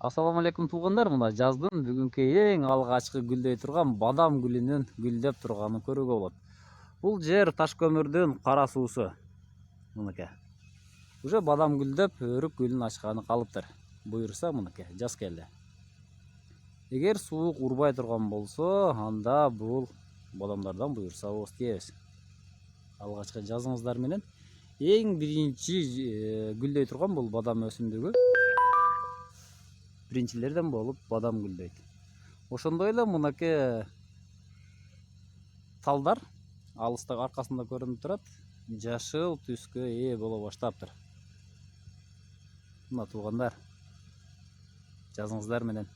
Ассаламу алейкум туугандар, мына жаздын бүгүнкү эң алгачкы гүлдөй турган бадам гүлүнүн гүлдөп турганын көрүүгө болот. Бул жер таш көмүрдүн кара суусу. Мынакей. Уже бадам гүлдөп, өрүк гүлүн ачканы калыптыр. Буюрса мынакей, жаз келди. Эгер суук урбай турган болсо, анда бул бадамдардан буюрса ооз тийебиз. Алгачкы жазыңыздар менен эң биринчи гүлдөй турган бул бадам өсүмдүгү. Биринчилерден болуп бадам гүлдөйт. Ошондой эле мынакей талдар алыста аркасында көрүнүп турат, жашыл түскө ээ боло баштаптыр. Мына туугандар, жазыңыздар менен.